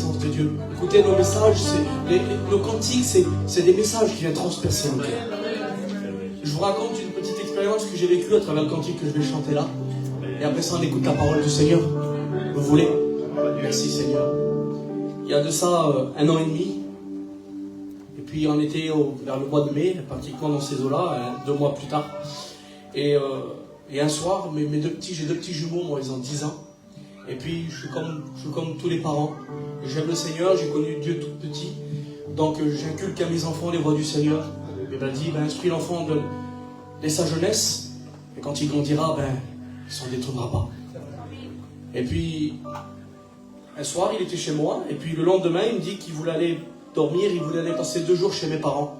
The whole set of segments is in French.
présence de Dieu. Écoutez, nos messages, nos cantiques, c'est des messages qui viennent transpercer nos cœurs. Je vous raconte une petite expérience que j'ai vécue à travers le cantique que je vais chanter là. Et après ça, on écoute la parole du Seigneur. Vous voulez? Merci Seigneur. Il y a de ça 1 an et demi. Et puis on était vers le mois de mai, pratiquement dans ces eaux-là, 2 mois plus tard. Et un soir, j'ai 2 petits jumeaux, moi ils ont 10 ans. Et puis je suis comme tous les parents. J'aime le Seigneur, j'ai connu Dieu tout petit. Donc j'inculque à mes enfants les voies du Seigneur. Il m'a dit, instruis l'enfant dès sa jeunesse. Et quand il grandira, il s'en détournera pas. Et puis, un soir, il était chez moi. Et puis le lendemain, il me dit qu'il voulait aller dormir. Il voulait aller passer 2 jours chez mes parents.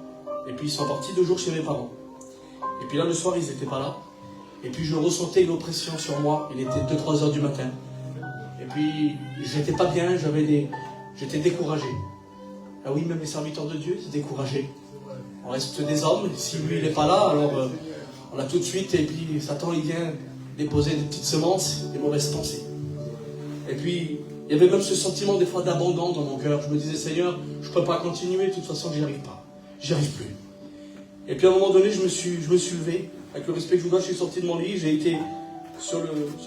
Et puis ils sont partis 2 jours chez mes parents. Et puis là, le soir, ils n'étaient pas là. Et puis je ressentais une oppression sur moi. Il était 2-3 heures du matin. Et puis, j'étais pas bien, j'étais découragé. Ah oui, même les serviteurs de Dieu étaient découragés. On reste des hommes, si lui il n'est pas là, alors on a tout de suite, et puis Satan il vient déposer des petites semences, des mauvaises pensées. Et puis, il y avait même ce sentiment des fois d'abandon dans mon cœur. Je me disais, Seigneur, je ne peux pas continuer, de toute façon j'y arrive pas. J'y arrive plus. Et puis à un moment donné, je me suis levé, avec le respect que je vous dois, je suis sorti de mon lit, j'ai été sur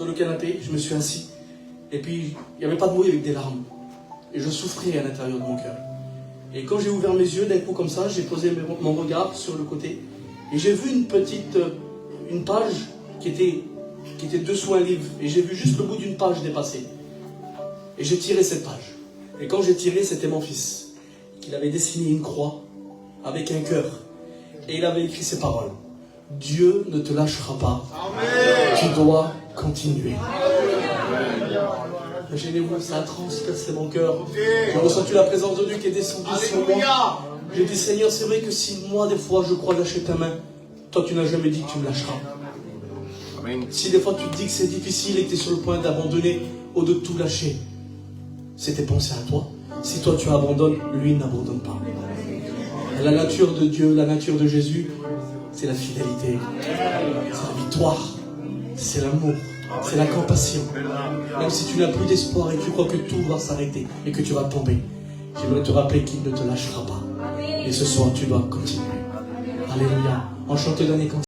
le canapé, je me suis assis. Et puis, il n'y avait pas de mots avec des larmes. Et je souffrais à l'intérieur de mon cœur. Et quand j'ai ouvert mes yeux, d'un coup comme ça, j'ai posé mon regard sur le côté. Et j'ai vu une page qui était dessous un livre. Et j'ai vu juste le bout d'une page dépasser. Et j'ai tiré cette page. Et quand j'ai tiré, c'était mon fils. Il avait dessiné une croix avec un cœur. Et il avait écrit ces paroles. Dieu ne te lâchera pas. Amen. Tu dois continuer. Imaginez-vous, ça a transpercé mon cœur. J'ai ressenti la présence de Dieu qui est descendue sur moi. J'ai dit, Seigneur, c'est vrai que si moi, des fois, je crois lâcher ta main, toi, tu n'as jamais dit que tu me lâcheras. Amen. Si des fois, tu te dis que c'est difficile et que tu es sur le point d'abandonner ou de tout lâcher, c'était penser à toi. Si toi, tu abandonnes, lui n'abandonne pas. La nature de Dieu, la nature de Jésus, c'est la fidélité, c'est la victoire, c'est l'amour. C'est la compassion. Même si tu n'as plus d'espoir et que tu crois que tout va s'arrêter et que tu vas tomber, j'aimerais te rappeler qu'il ne te lâchera pas. Et ce soir, tu dois continuer. Alléluia. On chante le dernier cantique.